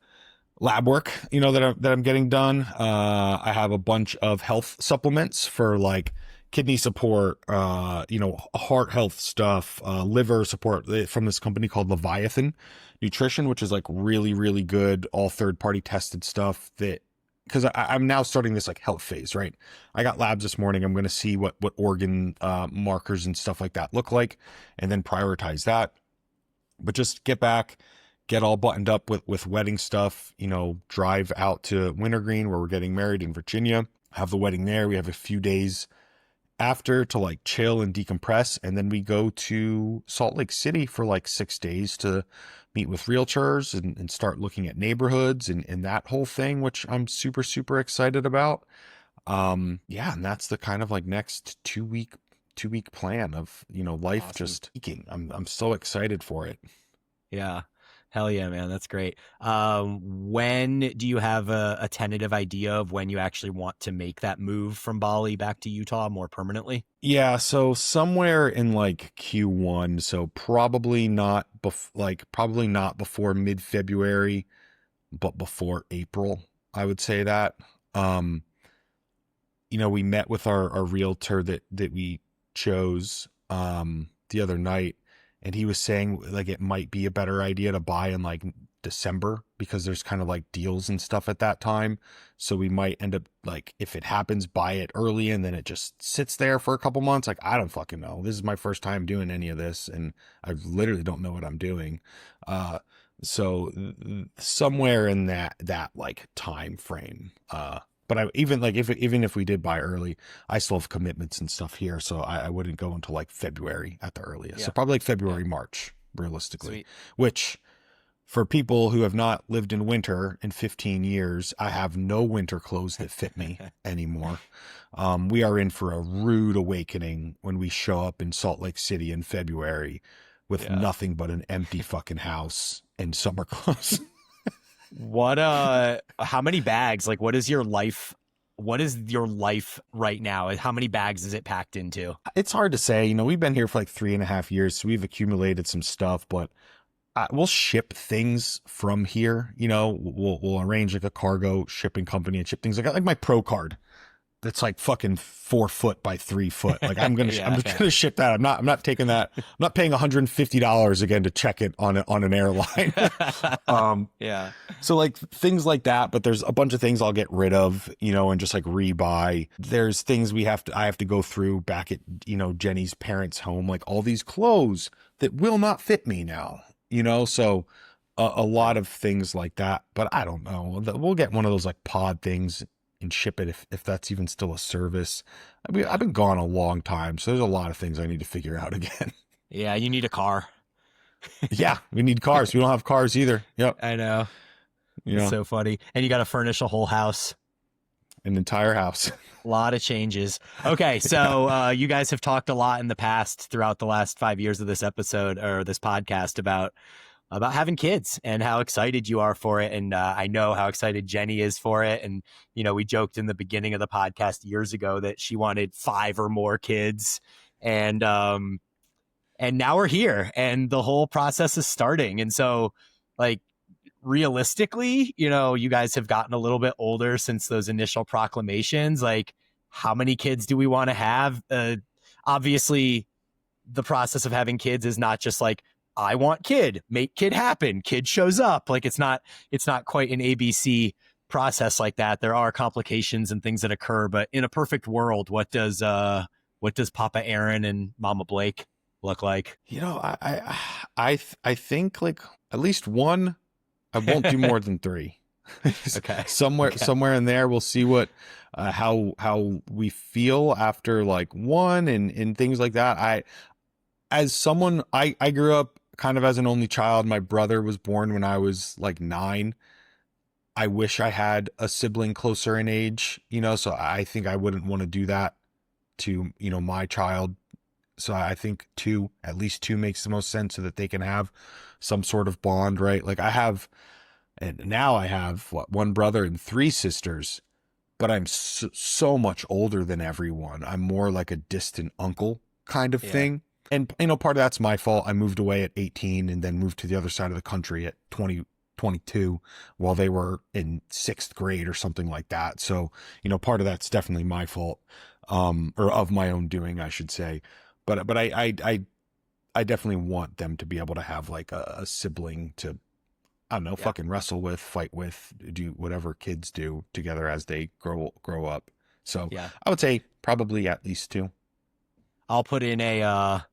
lab work, that I'm getting done. I have a bunch of health supplements for like kidney support, heart health stuff, liver support from this company called Leviathan Nutrition, which is like really, really good, all third-party tested stuff that, because I'm now starting this like health phase, right? I got labs this morning. I'm going to see what organ markers and stuff like that look like, and then prioritize that. But just get back, get all buttoned up with wedding stuff, drive out to Wintergreen where we're getting married in Virginia, have the wedding there. We have a few days after to like chill and decompress. And then we go to Salt Lake City for like 6 days to meet with realtors and start looking at neighborhoods and that whole thing, which I'm super, super excited about. Yeah. And that's the kind of like next 2 week plan of, life. Awesome. Just peaking. I'm so excited for it. Yeah. Hell yeah, man. That's great. When do you have a tentative idea of when you actually want to make that move from Bali back to Utah more permanently? Yeah. So somewhere in like Q1. So probably not before mid-February, but before April, I would say that. We met with our realtor that we chose the other night, and he was saying like it might be a better idea to buy in like December because there's kind of like deals and stuff at that time. So we might end up like, if it happens, buy it early and then it just sits there for a couple months. Like, I don't fucking know. This is my first time doing any of this and I literally don't know what I'm doing. So somewhere in that like time frame. But even if we did buy early, I still have commitments and stuff here, so I wouldn't go until like February at the earliest. Yeah. So probably like February, March, realistically. Sweet. Which, for people who have not lived in winter in 15 years, I have no winter clothes that fit me anymore. We are in for a rude awakening when we show up in Salt Lake City in February with nothing but an empty fucking house and summer clothes. How many bags, like what is your life right now? How many bags is it packed into? It's hard to say. We've been here for like 3.5 years, so we've accumulated some stuff, but we'll ship things from here. We'll arrange like a cargo shipping company and ship things like my Pro card. That's like fucking 4 foot by 3 foot. Like I'm just gonna ship that. I'm not taking that. I'm not paying $150 again to check it on an airline. Yeah. So like things like that, but there's a bunch of things I'll get rid of, and just like rebuy. There's things I have to go through back at, Jenny's parents' home, like all these clothes that will not fit me now, so a lot of things like that, but I don't know. We'll get one of those like pod things and ship it if that's even still a service. I mean, I've been gone a long time, so there's a lot of things I need to figure out again. Yeah, you need a car. Yeah, we need cars. We don't have cars either. Yep. I know. It's so funny. And you got to furnish a whole house. An entire house. A lot of changes. Okay, so you guys have talked a lot in the past throughout the last 5 years of this episode or this podcast about having kids and how excited you are for it. And I know how excited Jenny is for it. And, we joked in the beginning of the podcast years ago that she wanted 5 or more kids. And now we're here and the whole process is starting. And so like realistically, you guys have gotten a little bit older since those initial proclamations. Like how many kids do we want to have? Obviously the process of having kids is not just like I want kid, make kid happen, kid shows up. Like it's not quite an ABC process like that. There are complications and things that occur, but in a perfect world, what does Papa Aaron and Mama Blake look like? I think like at least one. I won't do more than three. Okay. Okay. Somewhere in there, we'll see what how we feel after like one and things like that. As someone, I grew up kind of as an only child. My brother was born when I was like 9. I wish I had a sibling closer in age, so I think I wouldn't want to do that to, my child. So I think two, at least two makes the most sense so that they can have some sort of bond, right? Like and now I have one brother and 3 sisters, but I'm so much older than everyone. I'm more like a distant uncle kind of Yeah. thing. And, part of that's my fault. I moved away at 18 and then moved to the other side of the country at 22 while they were in 6th grade or something like that. So, part of that's definitely my fault, or of my own doing, I should say. But I definitely want them to be able to have like a sibling to, I don't know, Yeah. fucking wrestle with, fight with, do whatever kids do together as they grow up. So Yeah. I would say probably at least 2. I'll put in a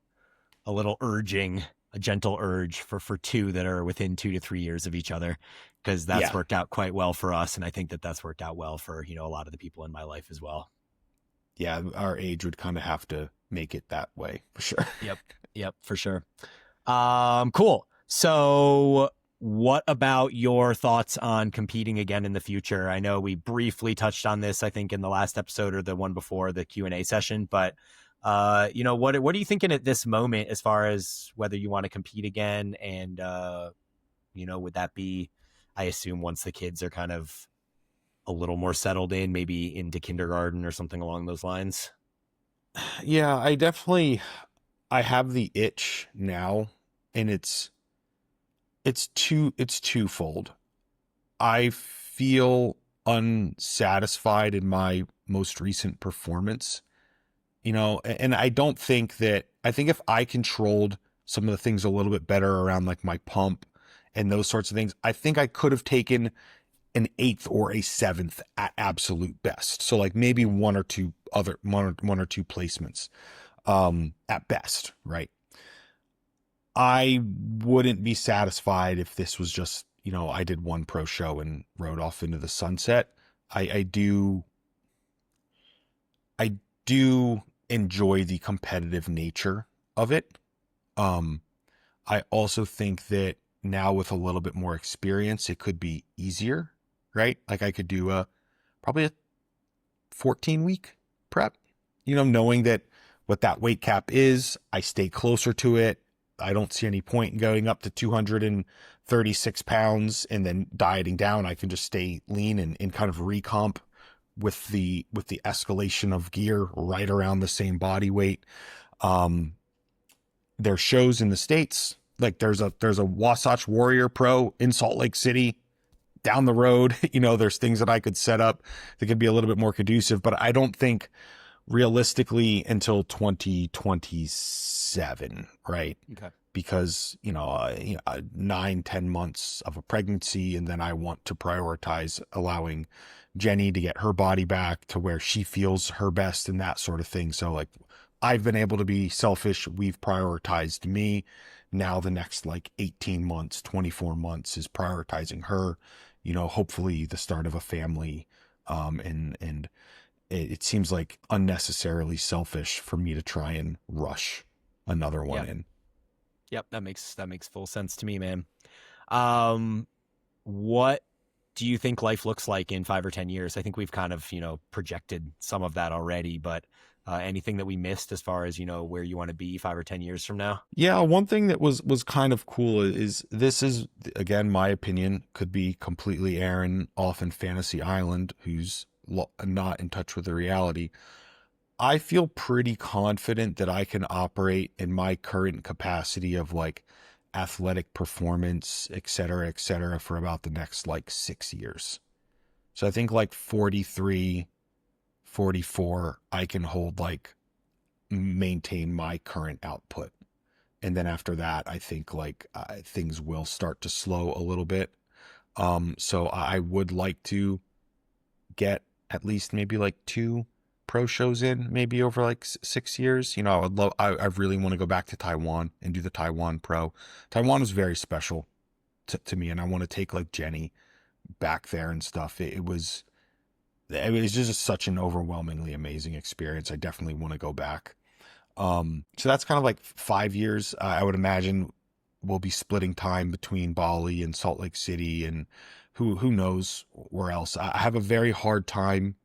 little urging, a gentle urge for two that are within 2 to 3 years of each other, because that's Yeah. worked out quite well for us, and I think that that's worked out well for a lot of the people in my life as well. Yeah. Our age would kind of have to make it that way for sure. Yep. Yep, for sure. Cool. So what about your thoughts on competing again in the future? I know we briefly touched on this, I think, in the last episode or the one before the Q&A session, but what are you thinking at this moment as far as whether you want to compete again? And would that be, I assume, once the kids are kind of a little more settled in, maybe into kindergarten or something along those lines? Yeah, I have the itch now, and it's twofold. I feel unsatisfied in my most recent performance, and I don't think I think if I controlled some of the things a little bit better around like my pump and those sorts of things, I think I could have taken an 8th or a 7th at absolute best. So like maybe one or two placements, at best, right? I wouldn't be satisfied if this was just, I did one pro show and rode off into the sunset. I I do enjoy the competitive nature of it. Um, I also think that now with a little bit more experience, it could be easier, right? Like I could do probably a 14-week prep, knowing that what that weight cap is, I stay closer to it. I don't see any point in going up to 236 pounds and then dieting down. I can just stay lean and kind of recomp with the escalation of gear right around the same body weight. There's shows in the States. Like there's a Wasatch Warrior Pro in Salt Lake City down the road. There's things that I could set up that could be a little bit more conducive, but I don't think realistically until 2027, right? Okay. Because 9-10 months of a pregnancy, and then I want to prioritize allowing Jenny to get her body back to where she feels her best and that sort of thing. So like I've been able to be selfish, we've prioritized me. Now the next like 18 months, 24 months is prioritizing her, hopefully the start of a family. And it seems like unnecessarily selfish for me to try and rush another one Yep. in. Yep. That makes full sense to me, man. Um, what do you think life looks like in 5 or 10 years? I think we've kind of, projected some of that already, but anything that we missed as far as, where you want to be 5 or 10 years from now? Yeah, one thing that was kind of cool is this is again my opinion, could be completely Aaron off in Fantasy Island who's not in touch with the reality. I feel pretty confident that I can operate in my current capacity of like athletic performance, et cetera, for about the next like 6 years. So I think like 43, 44, I can hold like maintain my current output. And then after that, I think like things will start to slow a little bit. So I would like to get at least maybe like 2 pro shows in, maybe over like 6 years. I would love, I really want to go back to Taiwan and do the Taiwan pro. Taiwan was very special to me, and I want to take like Jenny back there and stuff. It was just such an overwhelmingly amazing experience. I definitely want to go back. So that's kind of like 5 years. I would imagine we'll be splitting time between Bali and Salt Lake City, and who knows where else. I have a very hard time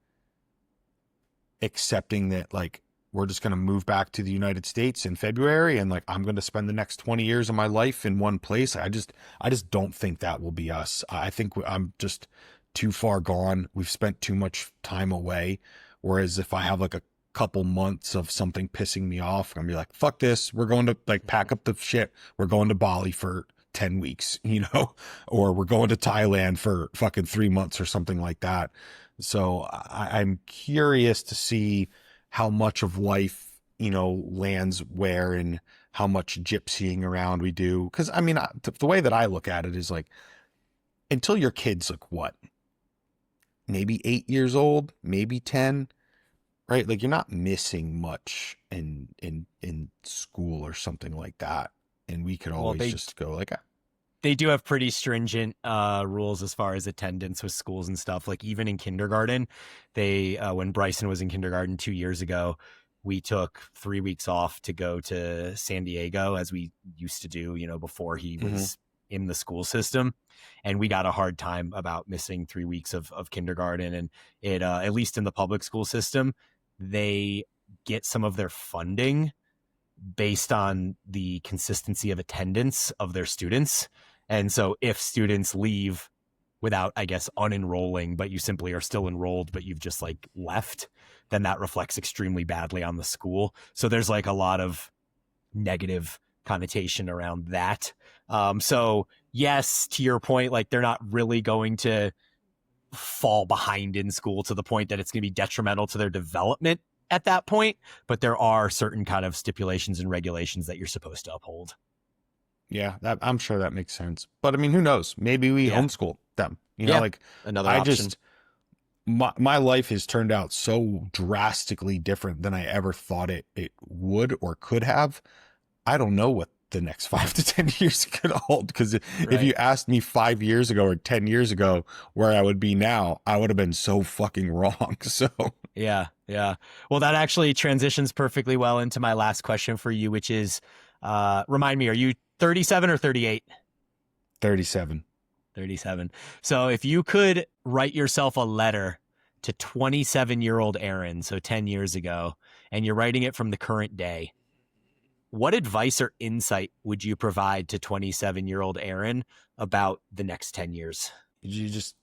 accepting that like we're just going to move back to the United States in February and like I'm going to spend the next 20 years of my life in one place. I just don't think that will be us. I think I'm just too far gone. We've spent too much time away. Whereas if I have like a couple months of something pissing me off, I'm gonna be like, fuck this. We're going to like pack up the shit. We're going to Bali for 10 weeks, or we're going to Thailand for fucking 3 months or something like that. So I'm curious to see how much of life, lands where and how much gypsying around we do. Cause I mean, the way that I look at it is like, until your kid's like what? Maybe 8 years old, maybe 10, right? Like you're not missing much in school or something like that. And we could always just go like, they do have pretty stringent rules as far as attendance with schools and stuff. Like even in kindergarten, they when Bryson was in kindergarten 2 years ago, we took 3 weeks off to go to San Diego, as we used to do, before he was in the school system. And we got a hard time about missing 3 weeks of kindergarten. And it, at least in the public school system, they get some of their funding based on the consistency of attendance of their students. And so if students leave without, I guess, unenrolling, but you simply are still enrolled, but you've just like left, then that reflects extremely badly on the school. So there's like a lot of negative connotation around that. So yes, to your point, like they're not really going to fall behind in school to the point that it's going to be detrimental to their development at that point, but there are certain kind of stipulations and regulations that you're supposed to uphold. Yeah, I'm sure that makes sense. But I mean, who knows? Maybe we homeschool them. Like another option. My life has turned out so drastically different than I ever thought it would or could have. I don't know what the next 5 to 10 years could hold, because if you asked me 5 years ago or 10 years ago where I would be now, I would have been so fucking wrong. So yeah. Well, that actually transitions perfectly well into my last question for you, which is, remind me, are you 37 or 38? 37. 37. So if you could write yourself a letter to 27-year-old Aaron, so 10 years ago, and you're writing it from the current day, what advice or insight would you provide to 27-year-old Aaron about the next 10 years? You just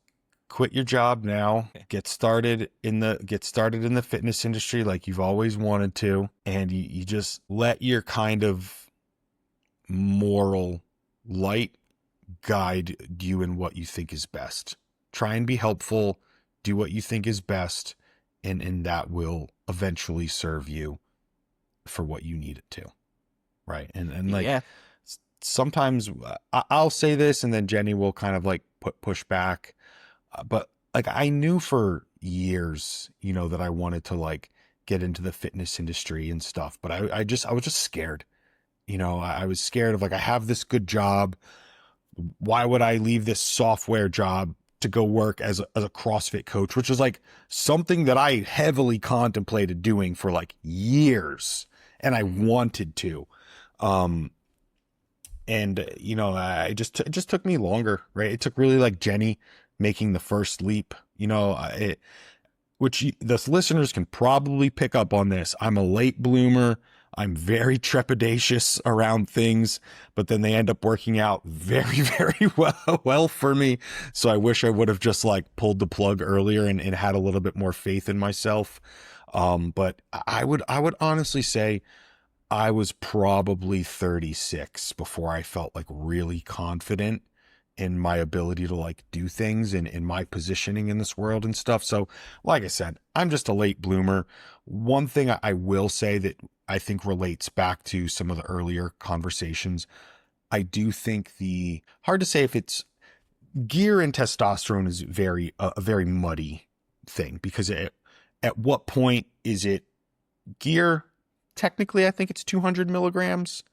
quit your job now, get started in the fitness industry like you've always wanted to, and you just let your kind of moral light guide you in what you think is best. Try and be helpful, do what you think is best, and that will eventually serve you for what you need it to. Right. And like, sometimes I'll say this and then Jenny will kind of like push back. But like, I knew for years, that I wanted to like get into the fitness industry and stuff, but I was just scared. I was scared of like, I have this good job. Why would I leave this software job to go work as a CrossFit coach, which is like something that I heavily contemplated doing for like years, and I wanted to. It just took me longer, right? It took really like Jenny making the first leap, which the listeners can probably pick up on this. I'm a late bloomer. I'm very trepidatious around things, but then they end up working out very, very well for me. So I wish I would have just like pulled the plug earlier and had a little bit more faith in myself. But I would honestly say I was probably 36 before I felt like really confident in my ability to like do things and in my positioning in this world and stuff. So like I said, I'm just a late bloomer. One thing I will say that I think relates back to some of the earlier conversations. I do think hard to say if it's gear and testosterone is a very muddy thing, because at what point is it gear? Technically, I think it's 200 milligrams,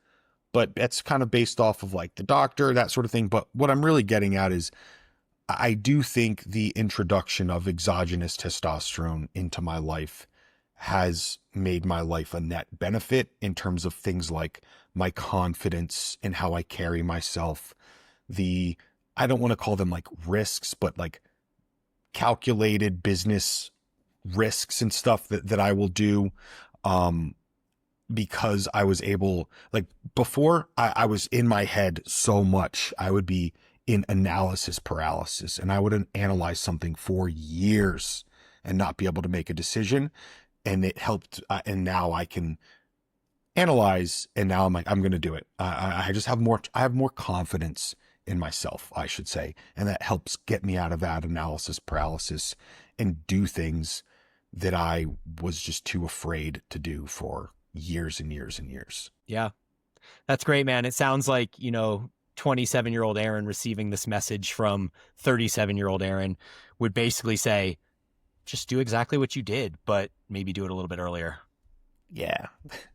but that's kind of based off of like the doctor, that sort of thing. But what I'm really getting at is I do think the introduction of exogenous testosterone into my life has made my life a net benefit in terms of things like my confidence and how I carry myself. I don't want to call them like risks, but like calculated business risks and stuff that I will do. Because I was able, like before I was in my head so much, I would be in analysis paralysis, and I would analyze something for years and not be able to make a decision. And it helped. And now I can analyze, and now I'm like, I'm going to do it. I just have I have more confidence in myself, I should say. And that helps get me out of that analysis paralysis and do things that I was just too afraid to do for years and years and years. Yeah, that's great, man. It sounds like, 27-year-old Aaron receiving this message from 37-year-old Aaron would basically say, just do exactly what you did, but maybe do it a little bit earlier. Yeah.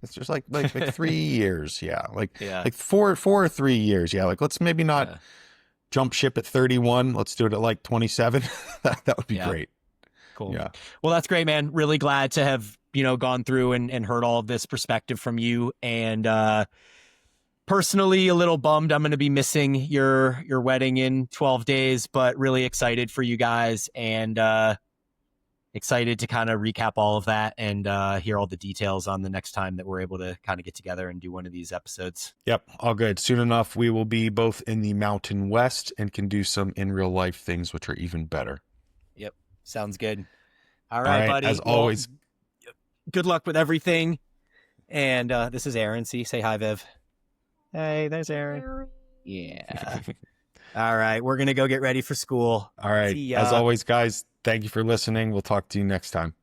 It's just like 3 years. Yeah. Like 4 or 3 years. Yeah. Like, let's maybe not jump ship at 31. Let's do it at like 27. That would be great. Cool. Yeah. Well, that's great, man. Really glad to have, gone through and heard all of this perspective from you. And personally, a little bummed I'm going to be missing your wedding in 12 days, but really excited for you guys, and excited to kind of recap all of that and hear all the details on the next time that we're able to kind of get together and do one of these episodes. Yep. All good. Soon enough, we will be both in the Mountain West and can do some in real life things, which are even better. Yep. Sounds good. All right, buddy. As always, good luck with everything. And this is Aaron. Say hi, Viv. Hey, there's Aaron. Yeah. All right. We're going to go get ready for school. All right. As always, guys, thank you for listening. We'll talk to you next time.